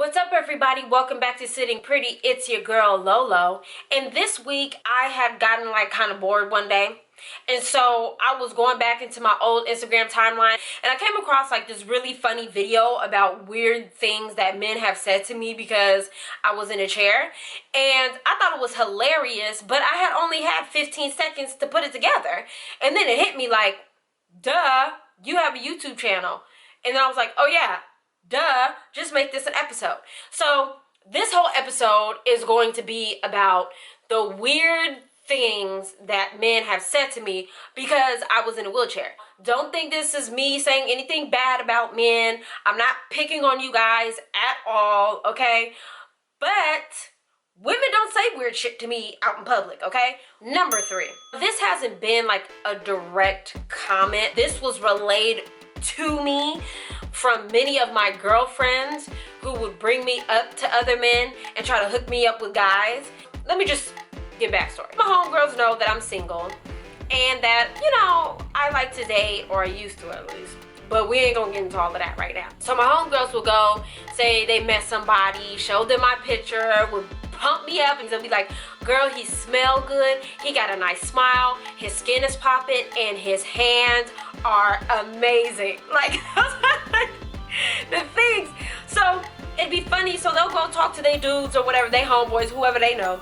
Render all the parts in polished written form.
What's up, everybody? Welcome back to Sitting Pretty. It's your girl Lolo, and this week I had gotten kind of bored one day, and so I was going back into my old Instagram timeline, and I came across this really funny video about weird things that men have said to me because I was in a chair, and I thought it was hilarious, but I had only had 15 seconds to put it together, and then it hit me like, duh, you have a YouTube channel. And then I was like, oh yeah, duh, just make this an episode. So this whole episode is going to be about the weird things that men have said to me because I was in a wheelchair. Don't think this is me saying anything bad about men. I'm not picking on you guys at all, okay? But women don't say weird shit to me out in public, okay? Number 3. This hasn't been a direct comment. This was relayed to me from many of my girlfriends who would bring me up to other men and try to hook me up with guys. Let me just give backstory. My homegirls know that I'm single and that, I like to date, or I used to at least. But we ain't gonna get into all of that right now. So my homegirls will go, say they met somebody, show them my picture, would pump me up, and they'll be like, girl, he smell good, he got a nice smile, his skin is popping, and his hands are amazing. The things. So it'd be funny. So they'll go talk to their dudes or whatever, they homeboys, whoever they know,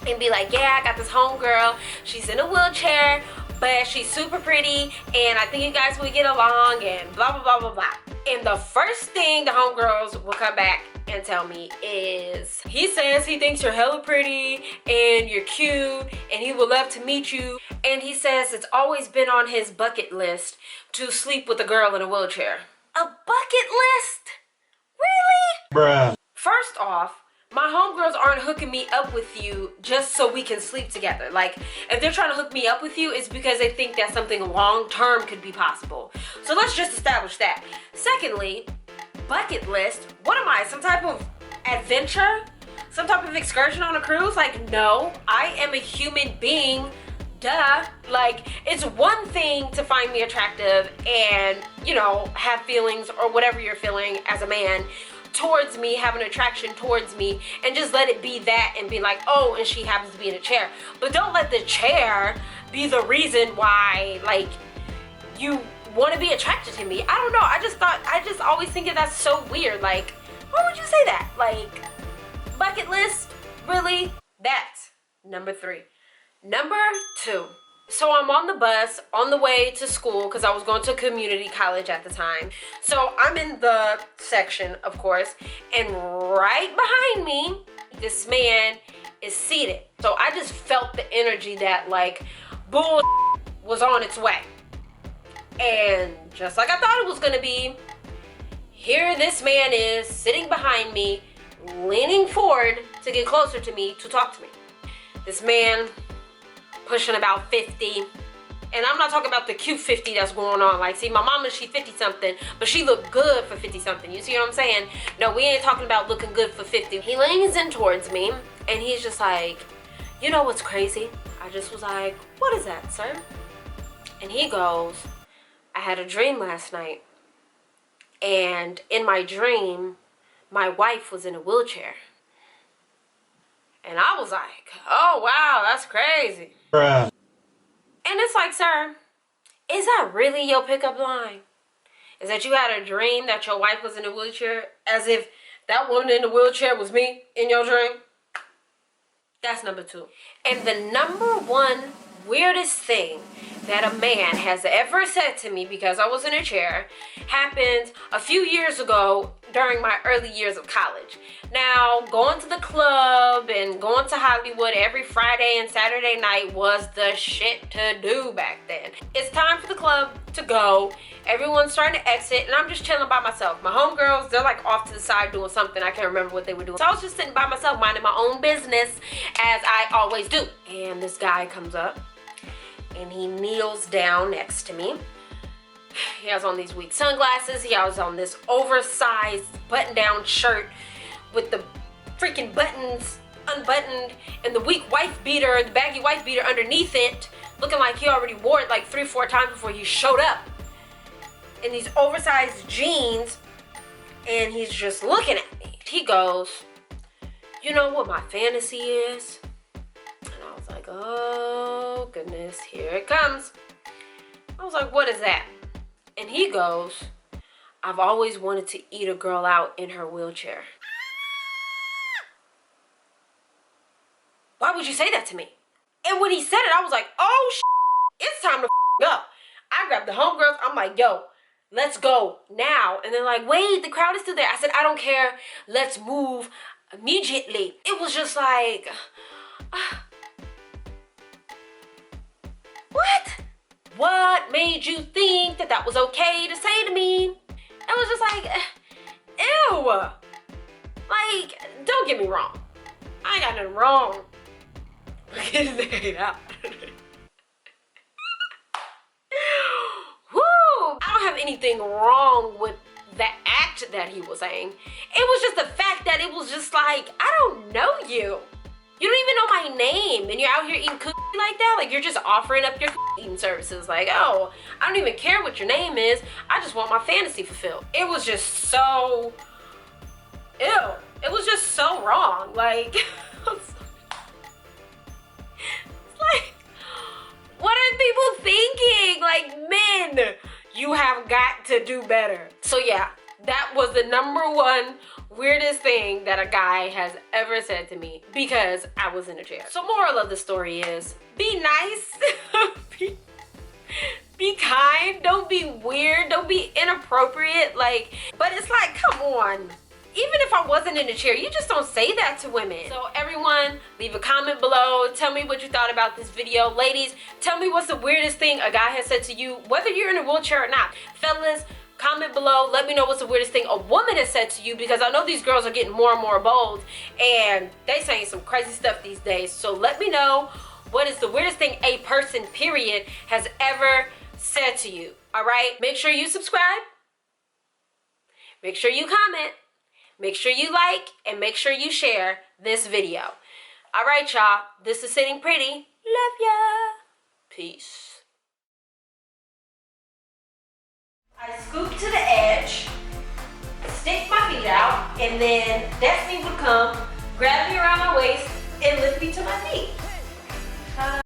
and be like, yeah, I got this homegirl, she's in a wheelchair, but she's super pretty, and I think you guys will get along, and blah, blah, blah, blah, blah. And the first thing the homegirls will come back and tell me is, he says he thinks you're hella pretty, and you're cute, and he would love to meet you, and he says it's always been on his bucket list to sleep with a girl in a wheelchair. A bucket list? Really? Bruh. First off, my homegirls aren't hooking me up with you just so we can sleep together. If they're trying to hook me up with you, it's because they think that something long-term could be possible. So let's just establish that. Secondly, bucket list. What am I, some type of adventure? Some type of excursion on a cruise? No, I am a human being. Duh. It's one thing to find me attractive and, have feelings or whatever you're feeling as a man towards me, have an attraction towards me, and just let it be that and be like, oh, and she happens to be in a chair. But don't let the chair be the reason why, you want to be attracted to me. I don't know. I just always think that's so weird. Why would you say that? Bucket list? Really? That's number 3. Number 2. So I'm on the bus on the way to school because I was going to community college at the time. So I'm in the section, of course, and right behind me, this man is seated. So I just felt the energy that bull was on its way. And just like I thought it was gonna be, here this man is sitting behind me, leaning forward to get closer to me to talk to me. This man pushing about 50, and I'm not talking about the cute 50 that's going on. See, my mama, she 50 something, but she looked good for 50 something. You see what I'm saying? No, we ain't talking about looking good for 50. He leans in towards me, and he's just like, you know what's crazy? I just was like, what is that, sir? And he goes, I had a dream last night, and in my dream, my wife was in a wheelchair. And I was like, oh wow, that's crazy. Bruh. And it's like, sir, is that really your pickup line? Is that you had a dream that your wife was in a wheelchair, as if that woman in the wheelchair was me in your dream? That's number 2. And the number 1 weirdest thing that a man has ever said to me, because I was in a chair, happened a few years ago during my early years of college. Now, going to the club and going to Hollywood every Friday and Saturday night was the shit to do back then. It's time for the club to go. Everyone's starting to exit, and I'm just chilling by myself. My homegirls, they're off to the side doing something. I can't remember what they were doing. So I was just sitting by myself, minding my own business, as I always do. And this guy comes up, and he kneels down next to me. He has on these weak sunglasses. He has on this oversized button-down shirt with the freaking buttons unbuttoned and the weak wife beater, the baggy wife beater underneath it, looking like he already wore it 3-4 times before he showed up. In these oversized jeans, and he's just looking at me. He goes, you know what my fantasy is? And I was like, oh goodness, here it comes. I was like, what is that? And he goes, I've always wanted to eat a girl out in her wheelchair. Why would you say that to me? And when he said it, I was like, oh it's time to go. I grabbed the homegirls. I'm like, yo, let's go now. And they're like, wait, the crowd is still there. I said, I don't care. Let's move immediately. It was just like, what? What made you think that that was okay to say to me? I was just like, ew. Like, don't get me wrong. I ain't got nothing wrong. Getting there out. Woo! I don't have anything wrong with the act that he was saying. It was just the fact that it was just like, I don't know you. You don't even know my name, and you're out here eating cookies like that? Like, you're just offering up your eating services. Like, oh, I don't even care what your name is. I just want my fantasy fulfilled. It was just so, ew. It was just so wrong. Like, it's like, what are people thinking? Like, men, you have got to do better. So yeah, that was the #1 weirdest thing that a guy has ever said to me because I was in a chair. So moral of the story is, be nice, be kind, don't be weird, don't be inappropriate. Like, but it's like, come on. Even if I wasn't in a chair, you just don't say that to women. So everyone, leave a comment below. Tell me what you thought about this video. Ladies, tell me what's the weirdest thing a guy has said to you, whether you're in a wheelchair or not. Fellas, comment below. Let me know what's the weirdest thing a woman has said to you, because I know these girls are getting more and more bold and they saying some crazy stuff these days. So let me know what is the weirdest thing a person, period, has ever said to you. All right? Make sure you subscribe. Make sure you comment. Make sure you like and make sure you share this video. All right, y'all. This is Sitting Pretty. Love ya. Peace. I scoop to the edge, stick my feet out, and then Destiny would come, grab me around my waist, and lift me to my feet.